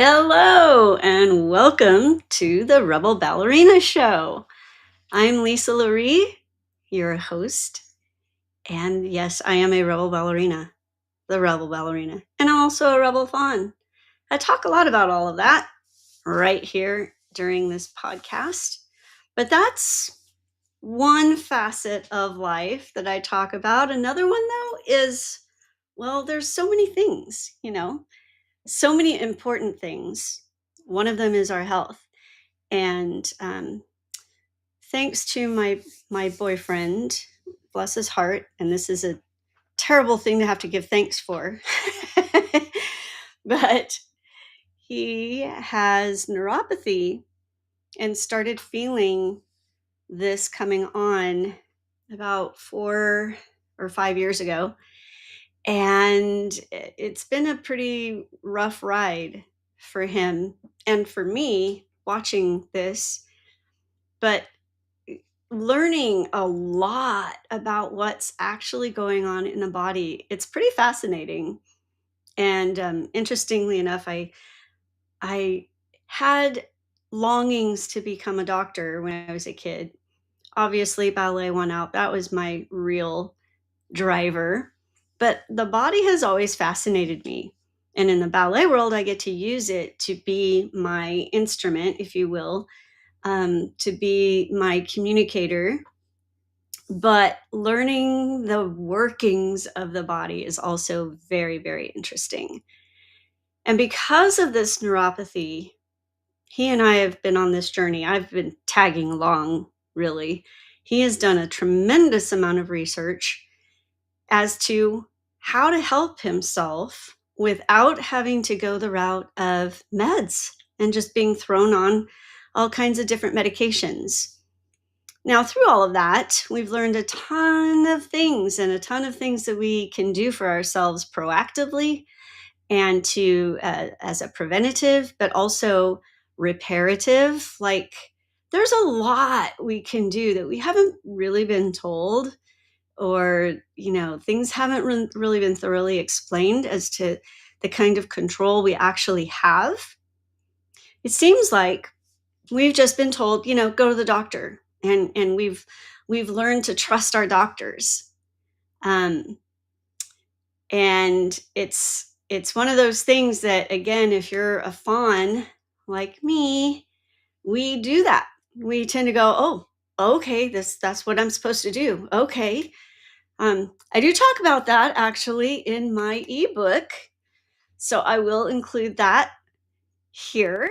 Hello and welcome to the Rebel Ballerina Show. I'm Lisa Loree, your host, and yes, I am a rebel ballerina, the rebel ballerina, and I'm also a rebel fawn. I talk a lot about all of that right here during this podcast, but that's one facet of life that I talk about. Another one, though, is well, there's so many things, so many important things. One of them is our health. And thanks to my boyfriend, bless his heart, and this is a terrible thing to have to give thanks for, but he has neuropathy and started feeling this coming on about 4 or 5 years ago. And it's been a pretty rough ride for him and for me watching this, but learning a lot about what's actually going on in the body. It's pretty fascinating. And interestingly enough, I had longings to become a doctor when I was a kid. Obviously, ballet won out. That was my real driver. But the body has always fascinated me. And in the ballet world, I get to use it to be my instrument, if you will, to be my communicator. But learning the workings of the body is also very, very interesting. And because of this neuropathy, he and I have been on this journey. I've been tagging along, really. He has done a tremendous amount of research as to how to help himself without having to go the route of meds and just being thrown on all kinds of different medications. Now, through all of that, we've learned a ton of things and a ton of things that we can do for ourselves proactively and to as a preventative, but also reparative. Like, there's a lot we can do that we haven't really been told, or things haven't really been thoroughly explained as to the kind of control we actually have. It seems like we've just been told, go to the doctor, and we've learned to trust our doctors. um, and it's one of those things that, again, if you're a fawn like me, we do that. We tend to go, oh, okay, that's what I'm supposed to do. Okay. I do talk about that actually in my ebook, so I will include that here.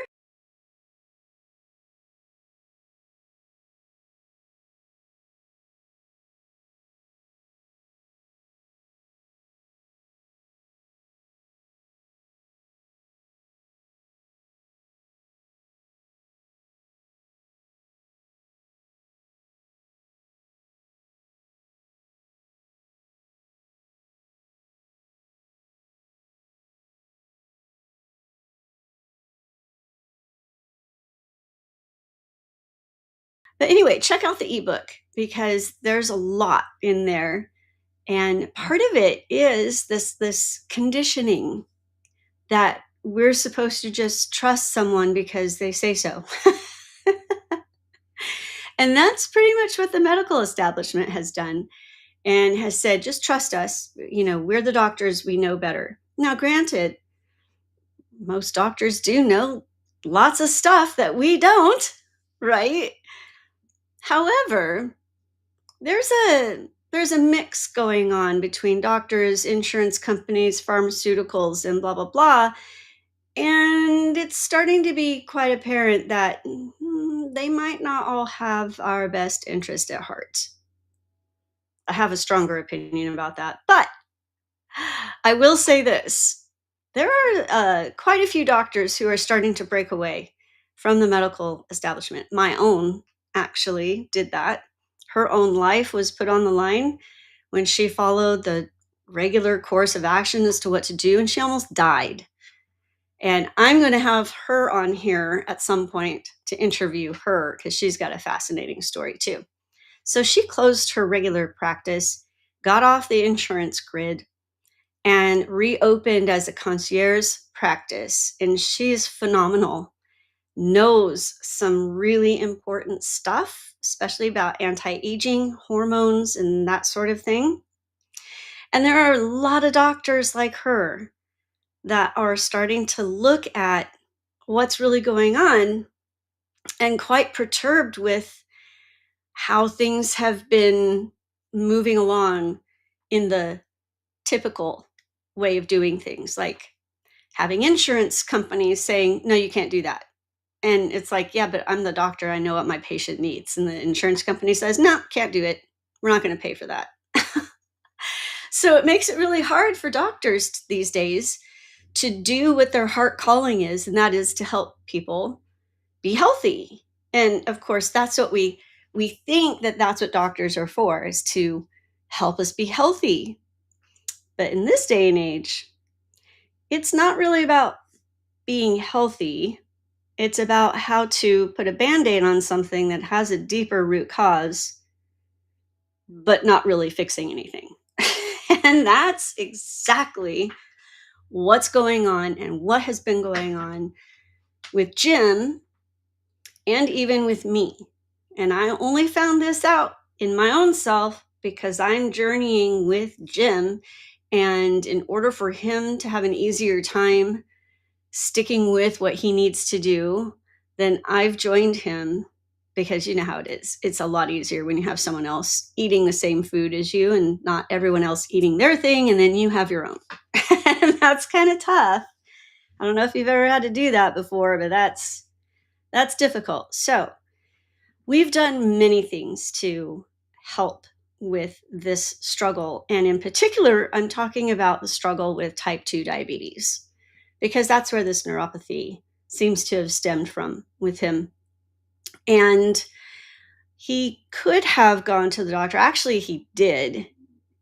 But anyway, check out the ebook because there's a lot in there. And part of it is this conditioning that we're supposed to just trust someone because they say so. And that's pretty much what the medical establishment has done and has said, just trust us. We're the doctors, we know better. Now, granted, most doctors do know lots of stuff that we don't, right? However, there's a mix going on between doctors, insurance companies, pharmaceuticals, and blah blah blah. And it's starting to be quite apparent that they might not all have our best interest at heart. I have a stronger opinion about that. But I will say this: there are quite a few doctors who are starting to break away from the medical establishment. My own actually did that. Her own life was put on the line when she followed the regular course of action as to what to do, and she almost died. And I'm going to have her on here at some point to interview her because she's got a fascinating story too. So she closed her regular practice, got off the insurance grid, and reopened as a concierge practice. And she's phenomenal, knows some really important stuff, especially about anti aging, hormones, and that sort of thing. And there are a lot of doctors like her that are starting to look at what's really going on and quite perturbed with how things have been moving along in the typical way of doing things, like having insurance companies saying, no, you can't do that. And it's like, yeah, but I'm the doctor. I know what my patient needs. And the insurance company says, no, can't do it. We're not going to pay for that. So it makes it really hard for doctors these days to do what their heart calling is, and that is to help people be healthy. And of course, that's what we think that that's what doctors are for, is to help us be healthy. But in this day and age, it's not really about being healthy. It's about how to put a band-aid on something that has a deeper root cause, but not really fixing anything. And that's exactly what's going on and what has been going on with Jim and even with me. And I only found this out in my own self because I'm journeying with Jim. And in order for him to have an easier time sticking with what he needs to do, then I've joined him, because you know how it is. It's a lot easier when you have someone else eating the same food as you and not everyone else eating their thing, and then you have your own. And that's kind of tough. I don't know if you've ever had to do that before, but that's difficult. So we've done many things to help with this struggle. And in particular, I'm talking about the struggle with type 2 diabetes, because that's where this neuropathy seems to have stemmed from with him. And he could have gone to the doctor. Actually, he did,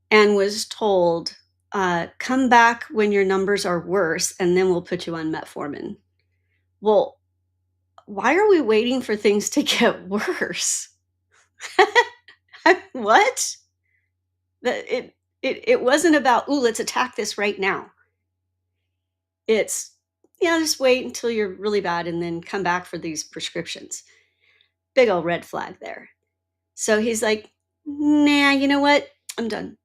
and was told, come back when your numbers are worse, and then we'll put you on metformin. Well, why are we waiting for things to get worse? What? It wasn't about, ooh, let's attack this right now. It's, yeah, just wait until you're really bad and then come back for these prescriptions. Big old red flag there. So he's like, nah, you know what? I'm done.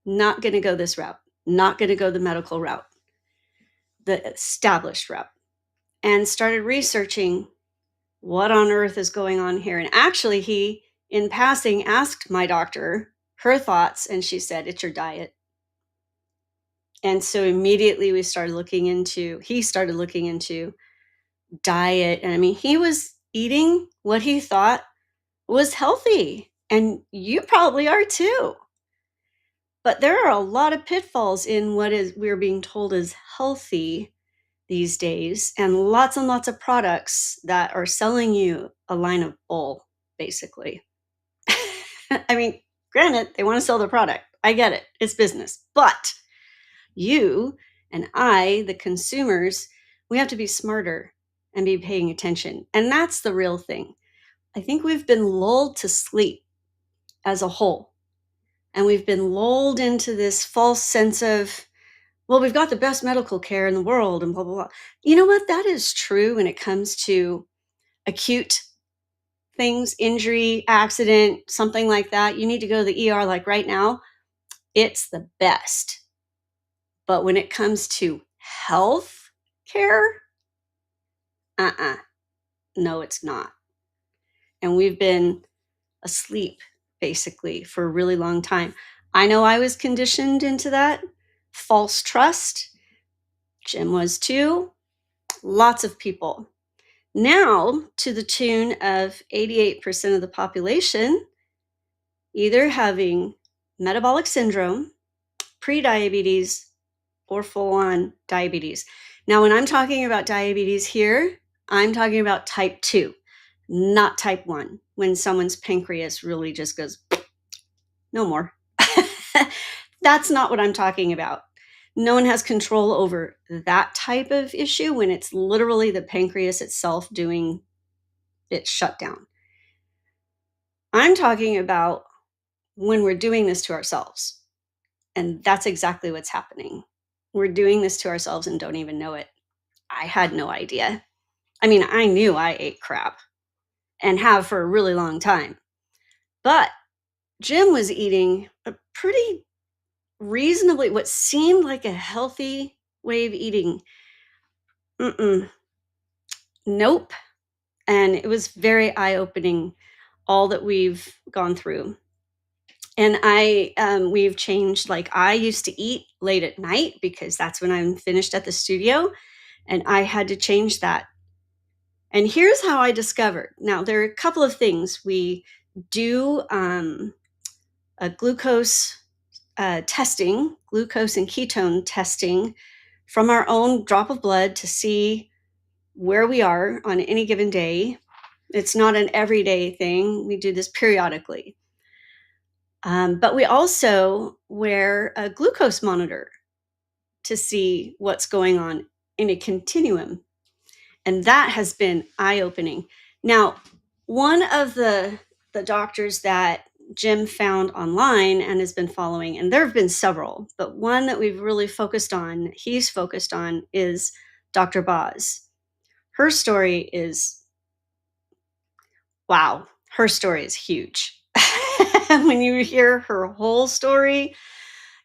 Not going to go this route. Not going to go the medical route, the established route. And started researching what on earth is going on here. And actually, he, in passing, asked my doctor her thoughts, and she said, it's your diet. And so immediately he started looking into diet. And I mean, he was eating what he thought was healthy. And you probably are too. But there are a lot of pitfalls in what is we're being told is healthy these days, and lots of products that are selling you a line of bull, basically. I mean, granted, they want to sell their product. I get it. It's business. But you and I, the consumers, we have to be smarter and be paying attention. And that's the real thing. I think we've been lulled to sleep as a whole. And we've been lulled into this false sense of, well, we've got the best medical care in the world and blah, blah, blah. You know what? That is true when it comes to acute things, injury, accident, something like that. You need to go to the ER like right now. It's the best. But when it comes to health care, no, it's not. And we've been asleep basically for a really long time. I know I was conditioned into that false trust. Jim was too. Lots of people. Now, to the tune of 88% of the population either having metabolic syndrome, prediabetes, or full-on diabetes. Now, when I'm talking about diabetes here, I'm talking about type 2, not type 1, when someone's pancreas really just goes, no more. That's not what I'm talking about. No one has control over that type of issue when it's literally the pancreas itself doing its shutdown. I'm talking about when we're doing this to ourselves. And that's exactly what's happening. we're doing this to ourselves and don't even know it. I had no idea. I mean, I knew I ate crap and have for a really long time. But Jim was eating a pretty reasonably, what seemed like a healthy way of eating. Nope. And it was very eye-opening, all that we've gone through. And we've changed, like, I used to eat late at night because that's when I'm finished at the studio, and I had to change that. And here's how I discovered. Now, there are a couple of things. We do a glucose testing, glucose and ketone testing from our own drop of blood to see where we are on any given day. It's not an everyday thing. We do this periodically. But we also wear a glucose monitor to see what's going on in a continuum. And that has been eye-opening. Now, one of the doctors that Jim found online and has been following, and there have been several, but one that we've really focused on, he's focused on, is Dr. Boz. Her story is, wow, her story is huge. When you hear her whole story,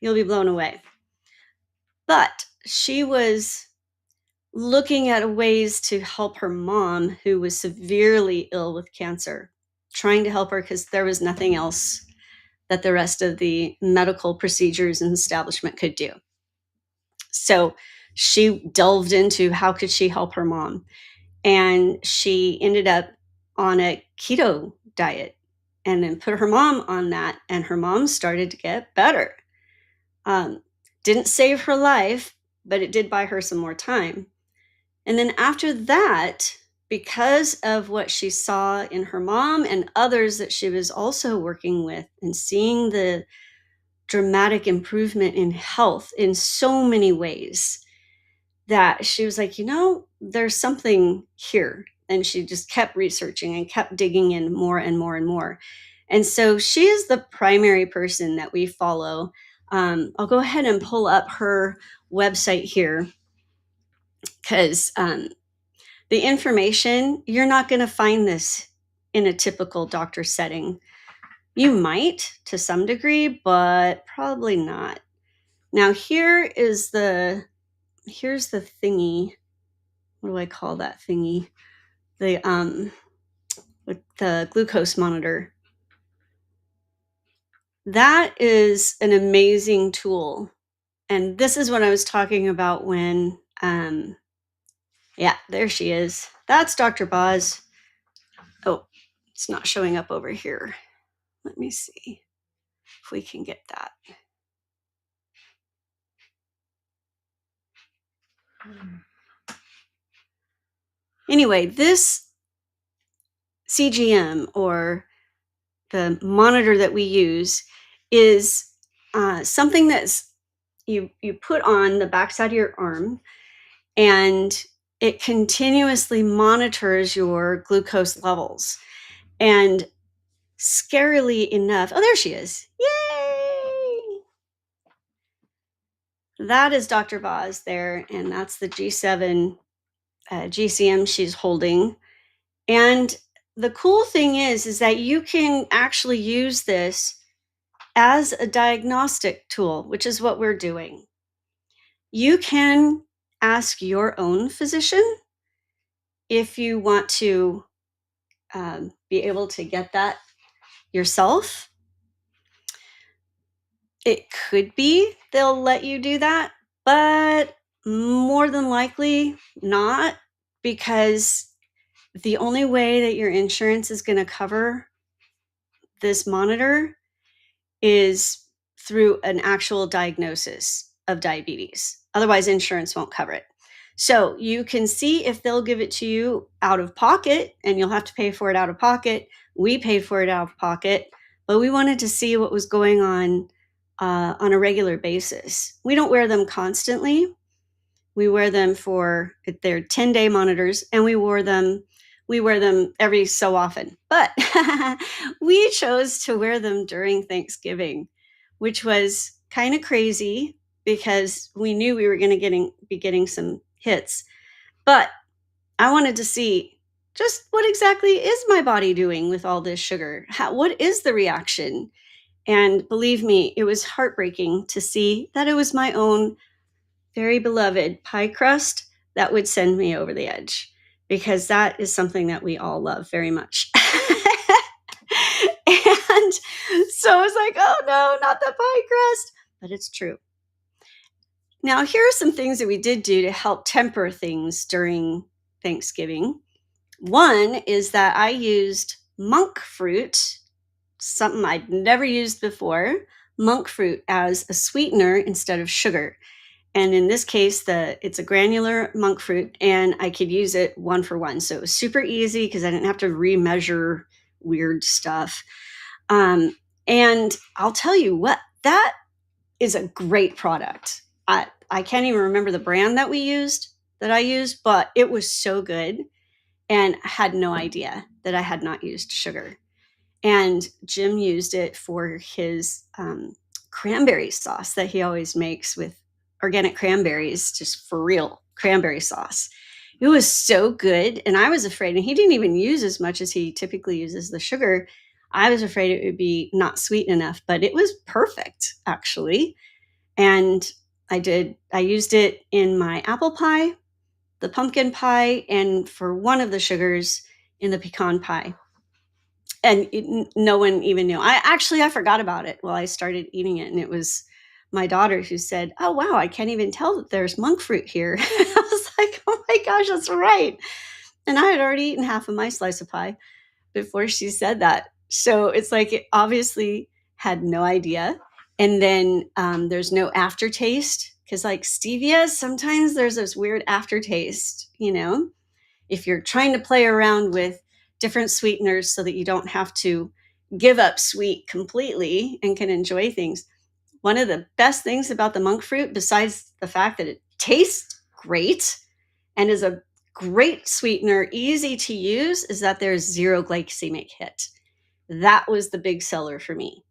you'll be blown away. But she was looking at ways to help her mom, who was severely ill with cancer, trying to help her because there was nothing else that the rest of the medical procedures and establishment could do. So she delved into how could she help her mom. And she ended up on a keto diet and then put her mom on that. And her mom started to get better. Didn't save her life, but it did buy her some more time. And then after that, because of what she saw in her mom and others that she was also working with and seeing the dramatic improvement in health in so many ways, that she was like, there's something here. And she just kept researching and kept digging in more and more and more. And so she is the primary person that we follow. I'll go ahead and pull up her website here because the information, you're not going to find this in a typical doctor setting. You might to some degree, but probably not. Now here's the thingy. What do I call that thingy? With the glucose monitor. That is an amazing tool. And this is what I was talking about when, yeah, there she is. That's Dr. Boz. Oh, it's not showing up over here. Let me see if we can get that. Anyway, this CGM, or the monitor that we use, is something that's you put on the backside of your arm, and it continuously monitors your glucose levels. And scarily enough, oh, there she is. Yay! That is Dr. Boz there, and that's the G7 GCM she's holding. And the cool thing is that you can actually use this as a diagnostic tool, which is what we're doing. You can ask your own physician if you want to be able to get that yourself. It could be they'll let you do that, but more than likely not, because the only way that your insurance is going to cover this monitor is through an actual diagnosis of diabetes. Otherwise, insurance won't cover it. So you can see if they'll give it to you out of pocket, and you'll have to pay for it out of pocket. We paid for it out of pocket, but we wanted to see what was going on a regular basis. We don't wear them constantly. We wear them for, they're 10-day monitors, and we wear them every so often. But we chose to wear them during Thanksgiving, which was kind of crazy. because we knew we were going to be getting some hits. But I wanted to see just what exactly is my body doing with all this sugar? What is the reaction? And believe me, it was heartbreaking to see that it was my own very beloved pie crust that would send me over the edge, because that is something that we all love very much. And so I was like, oh no, not the pie crust. But it's true. Now, here are some things that we did do to help temper things during Thanksgiving. One is that I used monk fruit, something I'd never used before, monk fruit as a sweetener instead of sugar. And in this case, it's a granular monk fruit, and I could use it one for one. So it was super easy because I didn't have to remeasure weird stuff. And I'll tell you what, that is a great product. I can't even remember the brand that I used, but it was so good. And I had no idea that I had not used sugar. And Jim used it for his cranberry sauce that he always makes with organic cranberries, just for real cranberry sauce. It was so good. And I was afraid, and he didn't even use as much as he typically uses the sugar. I was afraid it would be not sweet enough, but it was perfect, actually. And I used it in my apple pie, the pumpkin pie, and for one of the sugars in the pecan pie. And no one even knew. I forgot about it while I started eating it. And it was my daughter who said, oh, wow, I can't even tell that there's monk fruit here. I was like, oh my gosh, that's right. And I had already eaten half of my slice of pie before she said that. So it's like, it obviously had no idea. And then there's no aftertaste, because like stevia, sometimes there's this weird aftertaste, if you're trying to play around with different sweeteners so that you don't have to give up sweet completely and can enjoy things. One of the best things about the monk fruit, besides the fact that it tastes great and is a great sweetener, easy to use, is that there's zero glycemic hit. That was the big seller for me.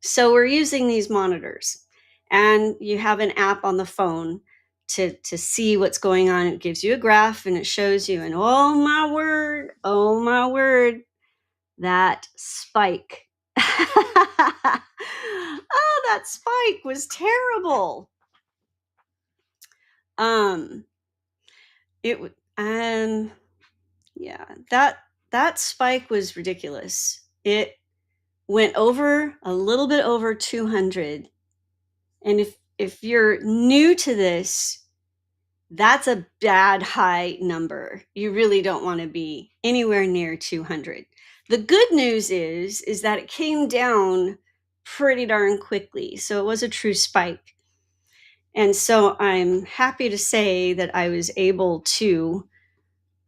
So we're using these monitors, and you have an app on the phone to see what's going on. It gives you a graph and it shows you, and oh my word, that spike. Oh, that spike was terrible. It yeah, that spike was ridiculous. It went over a little bit over 200. And if you're new to this, that's a bad high number. You really don't want to be anywhere near 200. The good news is that it came down pretty darn quickly. So it was a true spike. And so I'm happy to say that I was able to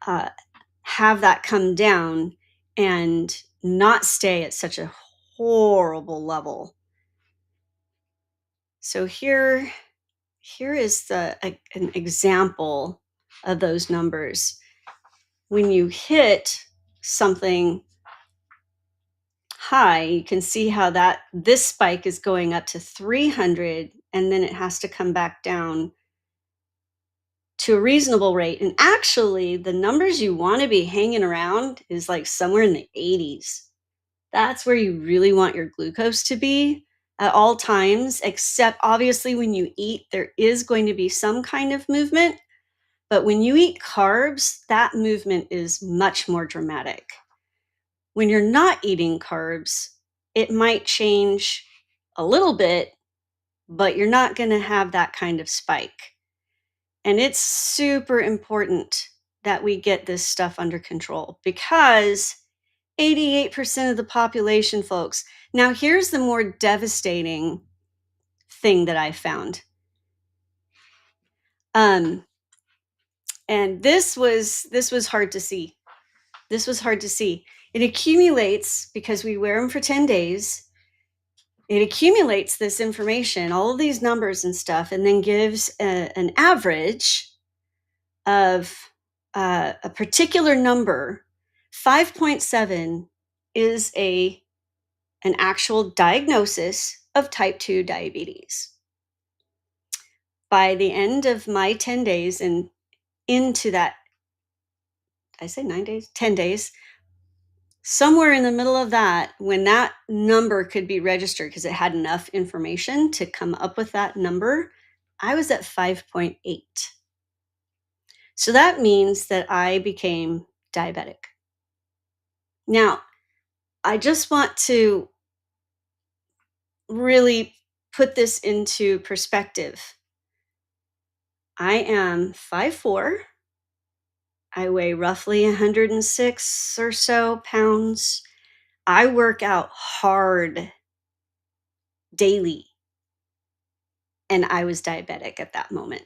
have that come down and not stay at such a horrible level. So here is an example of those numbers. When you hit something high, you can see how this spike is going up to 300, and then it has to come back down to a reasonable rate. And actually, the numbers you want to be hanging around is like somewhere in the 80s. That's where you really want your glucose to be at all times, except obviously when you eat, there is going to be some kind of movement. But when you eat carbs, that movement is much more dramatic. When you're not eating carbs, it might change a little bit, but you're not going to have that kind of spike. And it's super important that we get this stuff under control, because 88% of the population, folks. Now, here's the more devastating thing that I found. And this was hard to see. This was hard to see. It accumulates because we wear them for 10 days. It accumulates this information, all of these numbers and stuff, and then gives an average of a particular number. 5.7 is an actual diagnosis of type 2 diabetes. By the end of my 10 days and into that, did I say 9 days? 10 days. Somewhere in the middle of that, when that number could be registered because it had enough information to come up with that number, I was at 5.8. So that means that I became diabetic. Now, I just want to really put this into perspective. I am 5'4". I weigh roughly 106 or so pounds. I work out hard daily, and I was diabetic at that moment.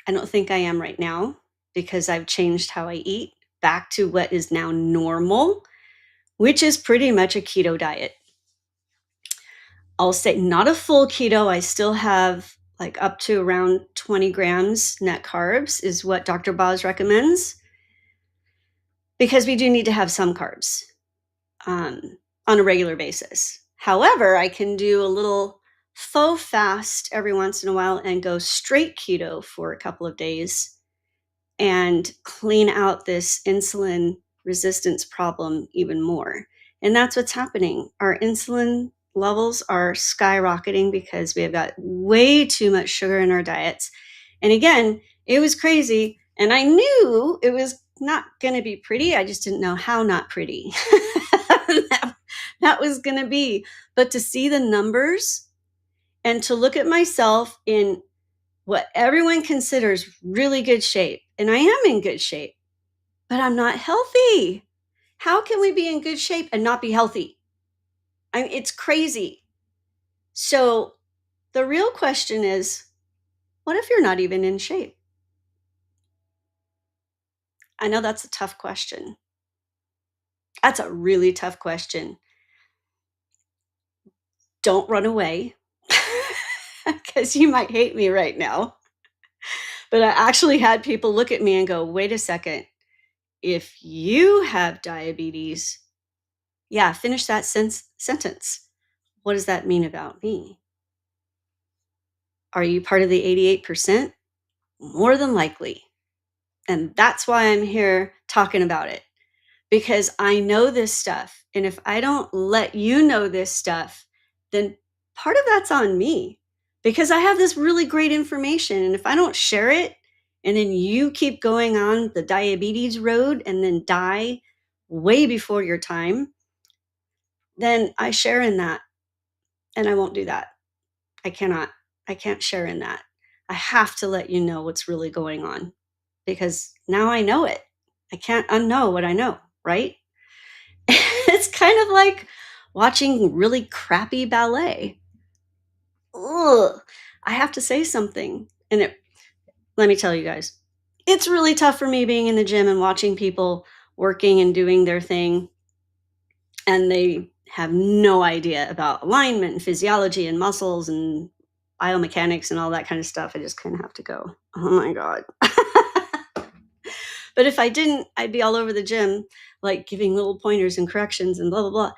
I don't think I am right now because I've changed how I eat back to what is now normal, which is pretty much a keto diet. I'll say not a full keto. I still have like up to around 20 grams net carbs is what Dr. Boz recommends, because we do need to have some carbs um, on a regular basis. However, I can do a little faux fast every once in a while and go straight keto for a couple of days and clean out this insulin resistance problem even more. And that's what's happening. Our insulin levels are skyrocketing because we have got way too much sugar in our diets. And again, it was crazy. And I knew it was not going to be pretty. I just didn't know how not pretty that was going to be. But to see the numbers and to look at myself in what everyone considers really good shape, and I am in good shape, but I'm not healthy. How can we be in good shape and not be healthy? I mean, it's crazy. So the real question is, what if you're not even in shape? I know that's a tough question. That's a really tough question. Don't run away because you might hate me right now. But I actually had people look at me and go, wait a second. If you have diabetes, yeah, finish that sentence. What does that mean about me? Are you part of the 88%? More than likely. And that's why I'm here talking about it, because I know this stuff. And if I don't let you know this stuff, then part of that's on me, because I have this really great information. And if I don't share it, and then you keep going on the diabetes road and then die way before your time, then I share in that. And I won't do that. I cannot. I can't share in that. I have to let you know what's really going on, because now I know it. I can't unknow what I know, right? It's kind of like watching really crappy ballet. Ugh. I have to say something. And let me tell you guys, it's really tough for me being in the gym and watching people working and doing their thing, and they have no idea about alignment and physiology and muscles and biomechanics and all that kind of stuff. I just kind of have to go, oh my God. But if I didn't, I'd be all over the gym, like giving little pointers and corrections and blah, blah, blah.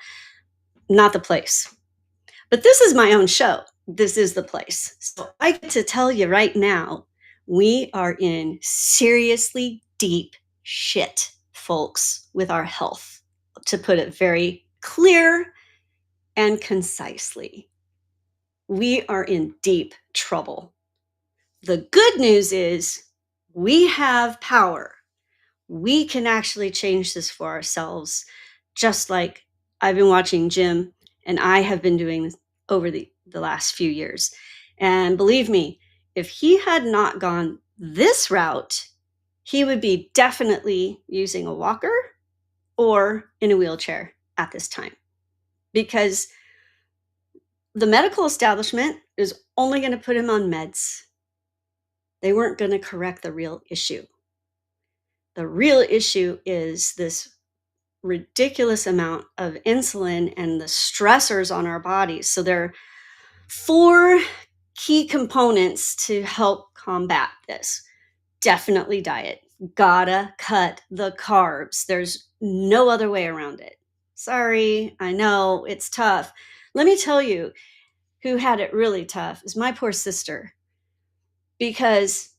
Not the place. But this is my own show. This is the place. So I get to tell you right now, we are in seriously deep shit, folks, with our health, to put it very clear and concisely. We are in deep trouble. The good news is we have power. We can actually change this for ourselves, just like I've been watching Jim and I have been doing this over the last few years. And believe me, if he had not gone this route, he would be definitely using a walker or in a wheelchair at this time, because the medical establishment is only going to put him on meds. They weren't going to correct the real issue. The real issue is this ridiculous amount of insulin and the stressors on our bodies. So there are 4 key components to help combat this. Definitely diet. Gotta cut the carbs. There's no other way around it. Sorry, I know it's tough. Let me tell you who had it really tough is my poor sister. because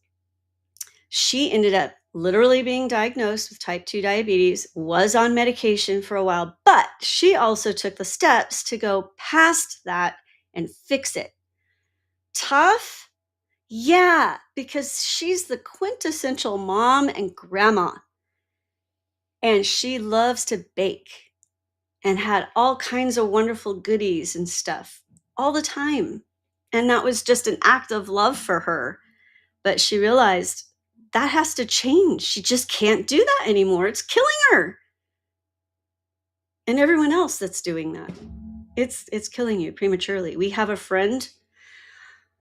she ended up literally being diagnosed with type 2 diabetes, was on medication for a while, but she also took the steps to go past that and fix it. Tough? Yeah, because she's the quintessential mom and grandma, and she loves to bake and had all kinds of wonderful goodies and stuff all the time. And that was just an act of love for her. But she realized that has to change. She just can't do that anymore. It's killing her. And everyone else that's doing that. It's killing you prematurely. We have a friend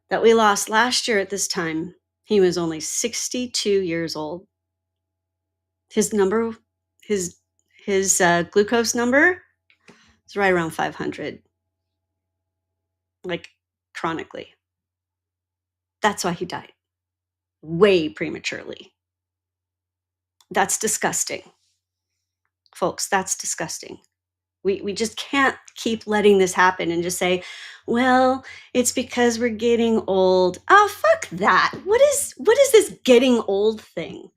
that we lost last year at this time. He was only 62 years old. His number, his glucose number is right around 500, like chronically. That's why he died way prematurely. That's disgusting. Folks, that's disgusting. We just can't keep letting this happen and just say, well, it's because we're getting old. Oh, fuck that. What is this getting old thing?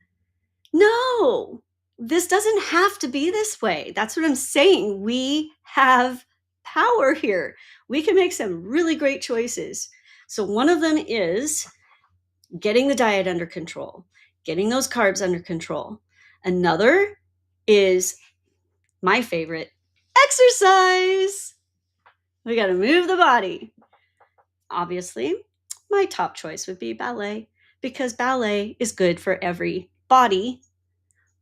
No, this doesn't have to be this way. That's what I'm saying. We have power here. We can make some really great choices. So one of them is getting the diet under control, getting those carbs under control. Another is my favorite, exercise. We got to move the body. Obviously, my top choice would be ballet, because ballet is good for every body,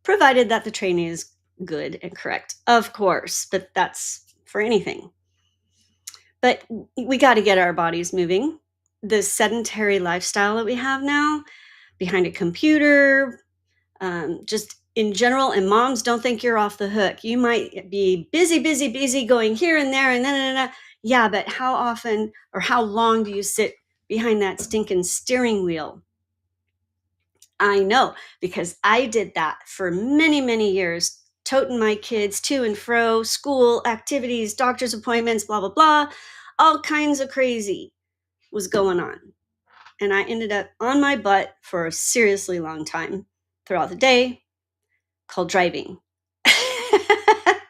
provided that the training is good and correct, of course, but that's for anything. But we got to get our bodies moving. The sedentary lifestyle that we have now, behind a computer, just in general, and moms, don't think you're off the hook. You might be busy going here and there and then. Yeah, but how often or how long do you sit behind that stinking steering wheel? I know, because I did that for many, many years, toting my kids to and fro, school, activities, doctor's appointments, blah, blah, blah. All kinds of crazy was going on. And I ended up on my butt for a seriously long time throughout the day, called driving. I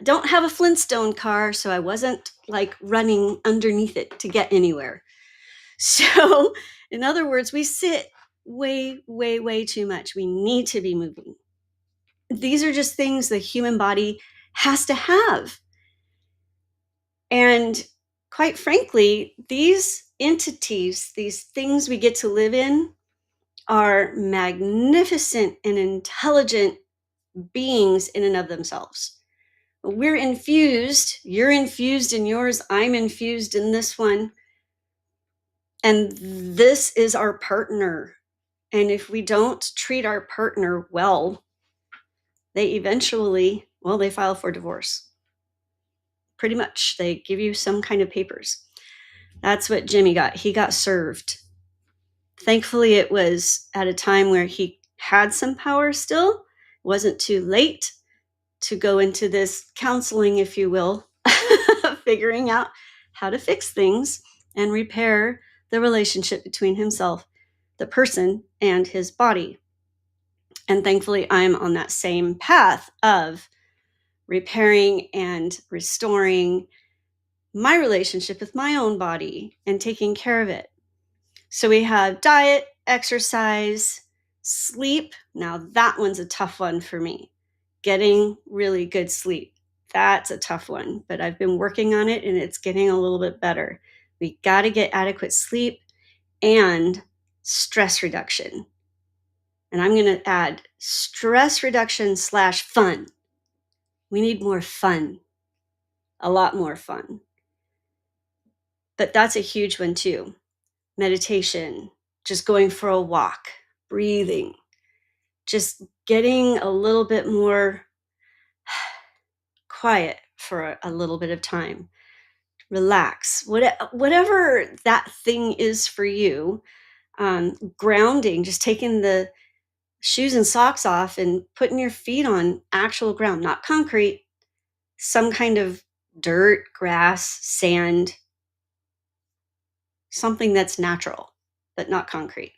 don't have a Flintstone car, so I wasn't like running underneath it to get anywhere. So, in other words, we sit way, way, way too much. We need to be moving. These are just things the human body has to have. And quite frankly, these entities, these things we get to live in, are magnificent and intelligent beings in and of themselves. We're infused, you're infused in yours, I'm infused in this one. And this is our partner. And if we don't treat our partner well, they eventually, well, they file for divorce. Pretty much. They give you some kind of papers. That's what Jimmy got. He got served. Thankfully, it was at a time where he had some power still. It wasn't too late to go into this counseling, if you will, figuring out how to fix things and repair the relationship between himself, the person, and his body. And thankfully, I'm on that same path of repairing and restoring my relationship with my own body and taking care of it. So we have diet, exercise, sleep. Now that one's a tough one for me. Getting really good sleep. That's a tough one, but I've been working on it and it's getting a little bit better. We got to get adequate sleep and stress reduction. And I'm going to add stress reduction / fun. We need more fun, a lot more fun. But that's a huge one too. Meditation, just going for a walk, breathing, just getting a little bit more quiet for a little bit of time. Relax, whatever that thing is for you. Grounding, just taking the shoes and socks off and putting your feet on actual ground, not concrete, some kind of dirt, grass, sand, something that's natural. but not concrete.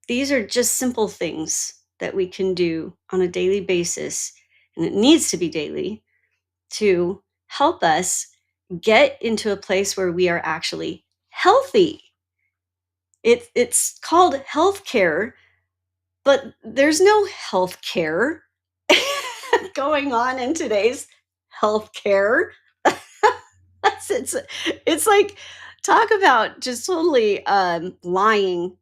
These are just simple things that we can do on a daily basis, and it needs to be daily, to help us get into a place where we are actually healthy. It's called healthcare, but there's no healthcare going on in today's healthcare. It's like, talk about just totally lying.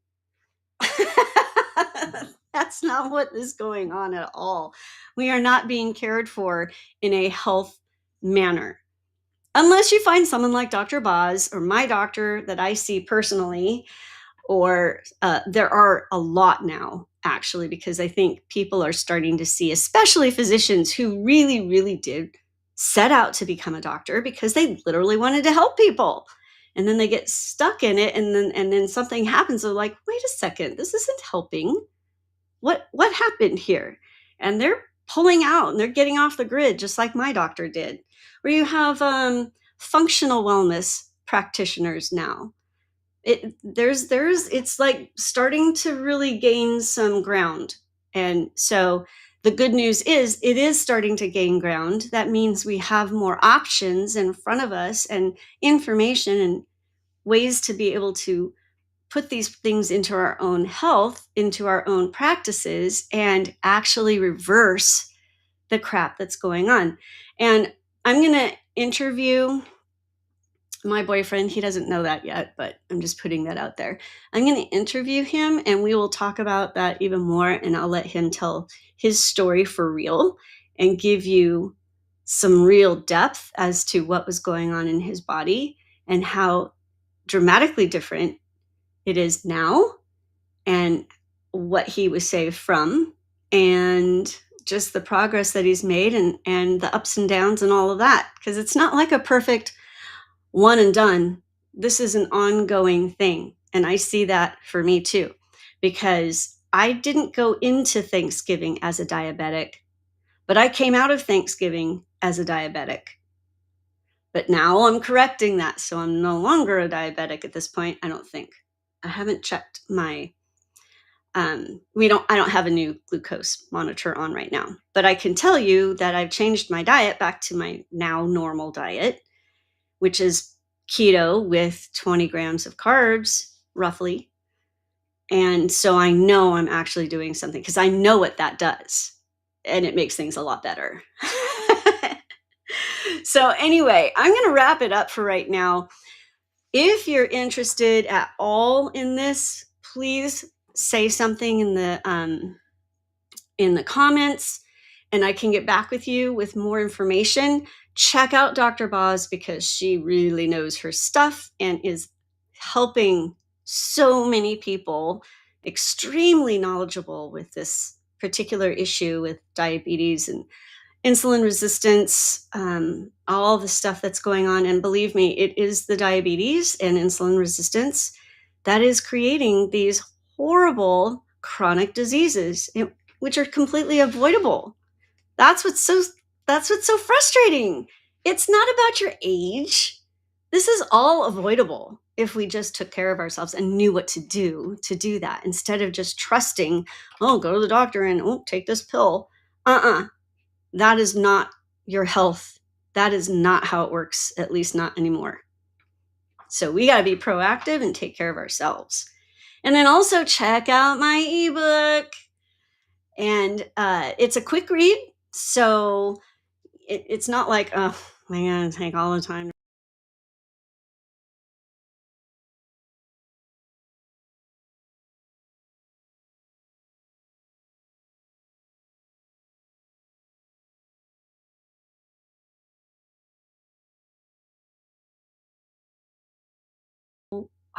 That's not what is going on at all. We are not being cared for in a health manner. Unless you find someone like Dr. Boz or my doctor that I see personally, or there are a lot now, actually, because I think people are starting to see, especially physicians who really, really did set out to become a doctor because they literally wanted to help people. And then they get stuck in it, and then something happens. They're like, wait a second, this isn't helping. What happened here? And they're pulling out and they're getting off the grid, just like my doctor did. Where you have functional wellness practitioners now. It's like starting to really gain some ground. And so the good news is it is starting to gain ground. That means we have more options in front of us and information and ways to be able to put these things into our own health, into our own practices, and actually reverse the crap that's going on. And I'm going to interview my boyfriend. He doesn't know that yet, but I'm just putting that out there. I'm going to interview him and we will talk about that even more. And I'll let him tell his story for real and give you some real depth as to what was going on in his body and how dramatically different it is now and what he was saved from and just the progress that he's made and the ups and downs and all of that. Because it's not like a perfect one and done. This is an ongoing thing. And I see that for me too, because I didn't go into Thanksgiving as a diabetic, but I came out of Thanksgiving as a diabetic. But now I'm correcting that. So I'm no longer a diabetic at this point, I don't think. I haven't checked my I don't have a new glucose monitor on right now, but I can tell you that I've changed my diet back to my now normal diet, which is keto with 20 grams of carbs, roughly. And so I know I'm actually doing something because I know what that does, and it makes things a lot better. So anyway, I'm going to wrap it up for right now. If you're interested at all in this, please say something in the comments, and I can get back with you with more information. Check out Dr. Boz because she really knows her stuff and is helping so many people, extremely knowledgeable with this particular issue with diabetes and insulin resistance, all the stuff that's going on. And believe me, it is the diabetes and insulin resistance that is creating these horrible chronic diseases, which are completely avoidable. That's what's so frustrating. It's not about your age. This is all avoidable if we just took care of ourselves and knew what to do that, instead of just trusting, oh, go to the doctor and take this pill. That is not your health. That is not how it works, at least not anymore. So we got to be proactive and take care of ourselves. And then also check out my ebook. And it's a quick read. So it's not like, oh, man, take all the time.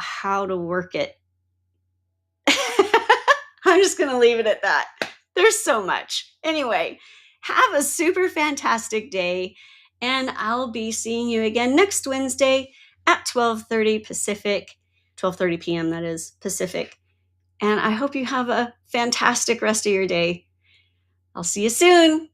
How to work it. I'm just going to leave it at that. There's so much. Anyway, have a super fantastic day, and I'll be seeing you again next Wednesday at 12:30 Pacific, 12:30 p.m. that is Pacific. And I hope you have a fantastic rest of your day. I'll see you soon.